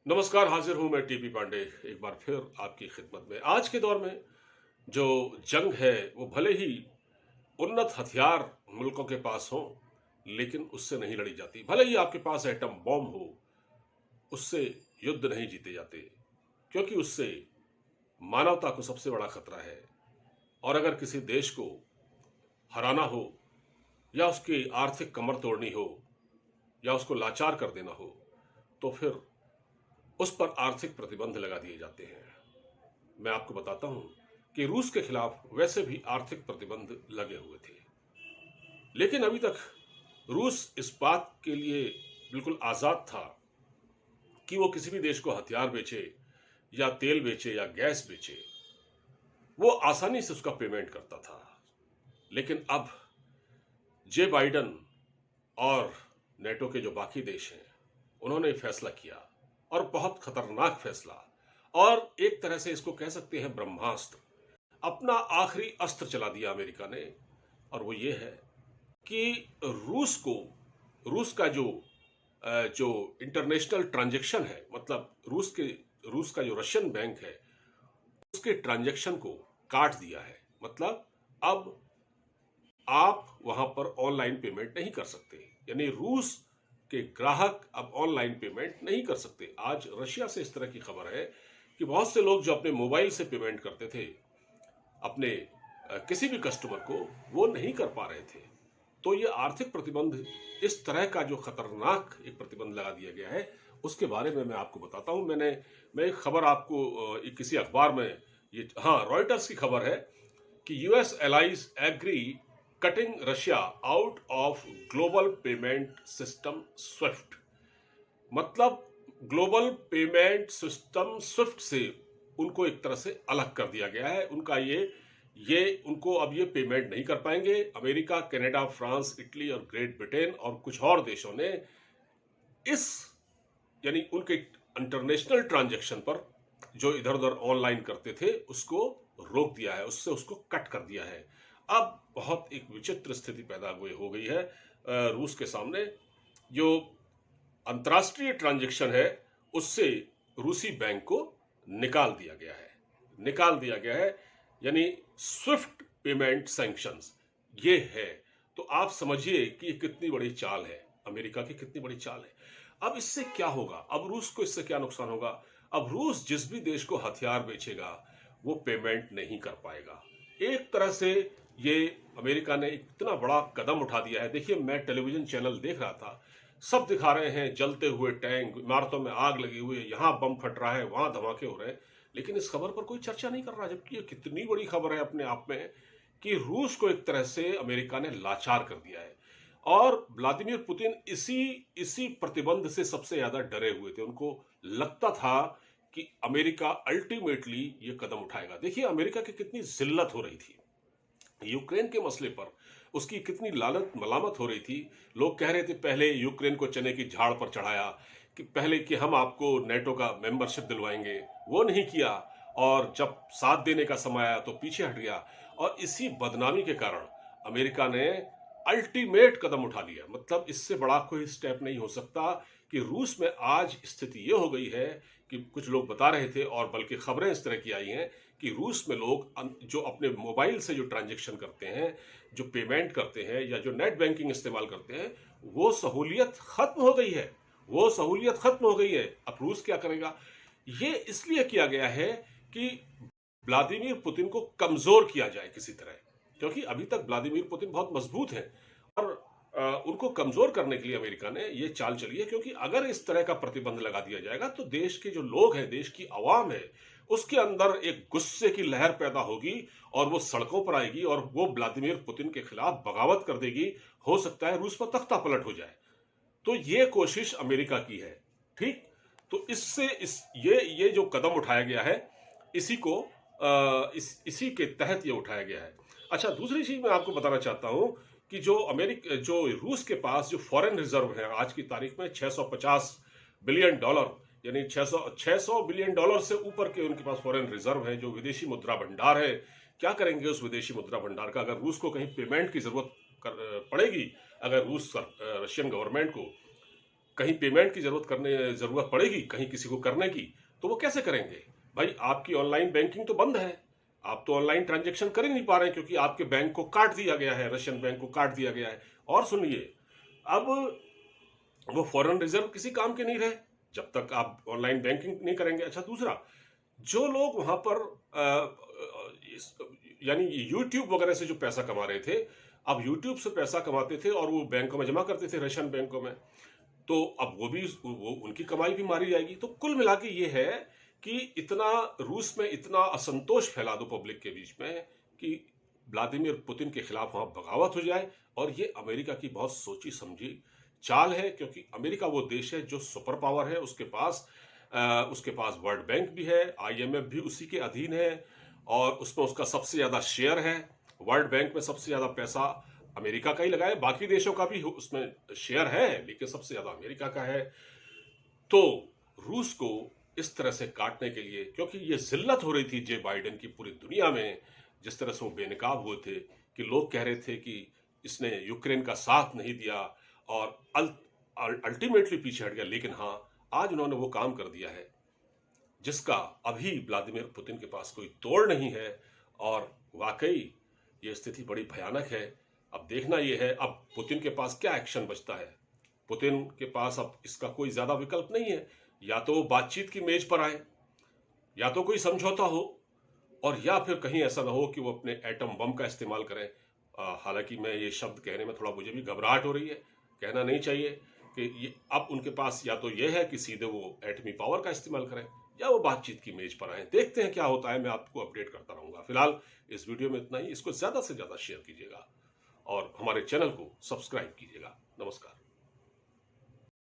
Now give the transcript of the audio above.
नमस्कार, हाजिर हूं मैं टीपी पांडे एक बार फिर आपकी खिदमत में। आज के दौर में जो जंग है वो भले ही उन्नत हथियार मुल्कों के पास हो, लेकिन उससे नहीं लड़ी जाती। भले ही आपके पास एटम बॉम्ब हो, उससे युद्ध नहीं जीते जाते, क्योंकि उससे मानवता को सबसे बड़ा खतरा है। और अगर किसी देश को हराना हो या उसकी आर्थिक कमर तोड़नी हो या उसको लाचार कर देना हो, तो फिर उस पर आर्थिक प्रतिबंध लगा दिए जाते हैं। मैं आपको बताता हूं कि रूस के खिलाफ वैसे भी आर्थिक प्रतिबंध लगे हुए थे, लेकिन अभी तक रूस इस बात के लिए बिल्कुल आजाद था कि वो किसी भी देश को हथियार बेचे या तेल बेचे या गैस बेचे। वो आसानी से उसका पेमेंट करता था। लेकिन अब जे बाइडन और नेटो के जो बाकी देश हैं, उन्होंने फैसला किया, और बहुत खतरनाक फैसला, और एक तरह से इसको कह सकते हैं ब्रह्मास्त्र। अपना आखिरी अस्त्र चला दिया अमेरिका ने, और वो ये है कि रूस का जो इंटरनेशनल ट्रांजैक्शन है, मतलब रूस का जो रशियन बैंक है, उसके ट्रांजैक्शन को काट दिया है। मतलब अब आप वहां पर ऑनलाइन पेमेंट नहीं कर सकते, यानी रूस के ग्राहक अब ऑनलाइन पेमेंट नहीं कर सकते। आज रशिया से इस तरह की खबर है कि बहुत से लोग जो अपने मोबाइल से पेमेंट करते थे अपने किसी भी कस्टमर को, वो नहीं कर पा रहे थे। तो ये आर्थिक प्रतिबंध, इस तरह का जो खतरनाक एक प्रतिबंध लगा दिया गया है, उसके बारे में मैं आपको बताता हूं। मैं एक खबर आपको किसी अखबार में, ये हाँ, रॉयटर्स की खबर है कि US allies agree cutting Russia out of global payment system SWIFT. मतलब ग्लोबल पेमेंट सिस्टम स्विफ्ट से उनको एक तरह से अलग कर दिया गया है। उनका ये उनको अब ये पेमेंट नहीं कर पाएंगे। अमेरिका, कनाडा, फ्रांस, इटली और ग्रेट ब्रिटेन और कुछ और देशों ने इस, यानी उनके इंटरनेशनल ट्रांजैक्शन पर जो इधर उधर ऑनलाइन करते थे उसको रोक दिया है, उसको कट कर दिया है। अब बहुत एक विचित्र स्थिति पैदा हुई हो गई है रूस के सामने। जो अंतर्राष्ट्रीय ट्रांजैक्शन है उससे रूसी बैंक को निकाल दिया गया है, यानी स्विफ्ट पेमेंट सैंक्शंस ये है। तो आप समझिए कि ये कितनी बड़ी चाल है, अमेरिका की कितनी बड़ी चाल है। अब इससे क्या होगा, अब रूस को इससे क्या नुकसान होगा? अब रूस जिस भी देश को हथियार बेचेगा वो पेमेंट नहीं कर पाएगा। एक तरह से ये अमेरिका ने इतना बड़ा कदम उठा दिया है। देखिए, मैं टेलीविजन चैनल देख रहा था, सब दिखा रहे हैं जलते हुए टैंक, इमारतों में आग लगी हुई है, यहां बम फट रहा है, वहां धमाके हो रहे हैं, लेकिन इस खबर पर कोई चर्चा नहीं कर रहा। जबकि ये कितनी बड़ी खबर है अपने आप में कि रूस को एक तरह से अमेरिका ने लाचार कर दिया है। और व्लादिमीर पुतिन इसी इसी प्रतिबंध से सबसे ज्यादा डरे हुए थे। उनको लगता था कि अमेरिका अल्टीमेटली ये कदम उठाएगा। देखिए, अमेरिका की कितनी जिल्लत हो रही थी यूक्रेन के मसले पर, उसकी कितनी लालत मलामत हो रही थी। लोग कह रहे थे पहले यूक्रेन को चने की झाड़ पर चढ़ाया कि पहले कि हम आपको नेटो का मेंबरशिप दिलवाएंगे, वो नहीं किया, और जब साथ देने का समय आया तो पीछे हट गया। और इसी बदनामी के कारण अमेरिका ने अल्टीमेट कदम उठा लिया। मतलब इससे बड़ा कोई स्टेप नहीं हो सकता कि रूस में आज स्थिति ये हो गई है कि कुछ लोग बता रहे थे, और बल्कि खबरें इस तरह की आई हैं कि रूस में लोग जो अपने मोबाइल से जो ट्रांजैक्शन करते हैं, जो पेमेंट करते हैं या जो नेट बैंकिंग इस्तेमाल करते हैं, वो सहूलियत खत्म हो गई है। अब रूस क्या करेगा? ये इसलिए किया गया है कि व्लादिमीर पुतिन को कमजोर किया जाए किसी तरह, क्योंकि अभी तक व्लादिमीर पुतिन बहुत मजबूत हैं, और उनको कमजोर करने के लिए अमेरिका ने ये चाल चली है। क्योंकि अगर इस तरह का प्रतिबंध लगा दिया जाएगा तो देश के जो लोग हैं, देश की आवाम है, उसके अंदर एक गुस्से की लहर पैदा होगी और वो सड़कों पर आएगी और वो व्लादिमीर पुतिन के खिलाफ बगावत कर देगी। हो सकता है रूस पर तख्ता पलट हो जाए। तो ये कोशिश अमेरिका की है। ठीक, तो इससे ये जो कदम उठाया गया है, इसी को इसी के तहत ये उठाया गया है। अच्छा, दूसरी चीज मैं आपको बताना चाहता हूं कि जो रूस के पास जो फॉरेन रिजर्व है आज की तारीख में 650 बिलियन डॉलर, यानी 600 बिलियन डॉलर से ऊपर के उनके पास फॉरेन रिजर्व है, जो विदेशी मुद्रा भंडार है। क्या करेंगे उस विदेशी मुद्रा भंडार का? अगर रूस को कहीं पेमेंट की जरूरत पड़ेगी, अगर रशियन गवर्नमेंट को कहीं पेमेंट की जरूरत पड़ेगी कहीं किसी को करने की, तो वो कैसे करेंगे? भाई आपकी ऑनलाइन बैंकिंग तो बंद है, आप तो ऑनलाइन ट्रांजैक्शन कर ही नहीं पा रहे हैं क्योंकि आपके बैंक को काट दिया गया है, रशियन बैंक को काट दिया गया है। और सुनिए, अब वो फॉरेन रिजर्व किसी काम के नहीं रहे जब तक आप ऑनलाइन बैंकिंग नहीं करेंगे। अच्छा, दूसरा, जो लोग वहां पर यानी यूट्यूब वगैरह से जो पैसा कमा रहे थे, अब यूट्यूब से पैसा कमाते थे और वो बैंकों में जमा करते थे, रशियन बैंकों में, तो अब वो उनकी कमाई भी मारी जाएगी। तो कुल मिला के ये है कि इतना रूस में इतना असंतोष फैला दो पब्लिक के बीच में कि व्लादिमीर पुतिन के खिलाफ वहां बगावत हो जाए। और ये अमेरिका की बहुत सोची समझी चाल है, क्योंकि अमेरिका वो देश है जो सुपर पावर है, उसके पास वर्ल्ड बैंक भी है, आईएमएफ भी उसी के अधीन है और उसमें उसका सबसे ज्यादा शेयर है। वर्ल्ड बैंक में सबसे ज्यादा पैसा अमेरिका का ही लगा है, बाकी देशों का भी उसमें शेयर है लेकिन सबसे ज्यादा अमेरिका का है। तो रूस को इस तरह से काटने के लिए, क्योंकि ये जिल्लत हो रही थी जे बाइडेन की पूरी दुनिया में, जिस तरह से वो बेनकाब हुए थे कि लोग कह रहे थे कि इसने यूक्रेन का साथ नहीं दिया और अल्टीमेटली पीछे हट गया, लेकिन हाँ, आज उन्होंने वो काम कर दिया है जिसका अभी व्लादिमीर पुतिन के पास कोई तोड़ नहीं है। और वाकई ये स्थिति बड़ी भयानक है। अब देखना यह है अब पुतिन के पास क्या एक्शन बचता है। पुतिन के पास अब इसका कोई ज्यादा विकल्प नहीं है, या तो वो बातचीत की मेज पर आए, या तो कोई समझौता हो, और या फिर कहीं ऐसा ना हो कि वो अपने एटम बम का इस्तेमाल करें। हालांकि मैं ये शब्द कहने में थोड़ा मुझे भी घबराहट हो रही है, कहना नहीं चाहिए कि ये अब उनके पास या तो ये है कि सीधे वो एटमी पावर का इस्तेमाल करें या वो बातचीत की मेज पर आए। देखते हैं क्या होता है, मैं आपको अपडेट करता रहूंगा। फिलहाल इस वीडियो में इतना ही। इसको ज्यादा से ज्यादा शेयर कीजिएगा और हमारे चैनल को सब्सक्राइब कीजिएगा। नमस्कार।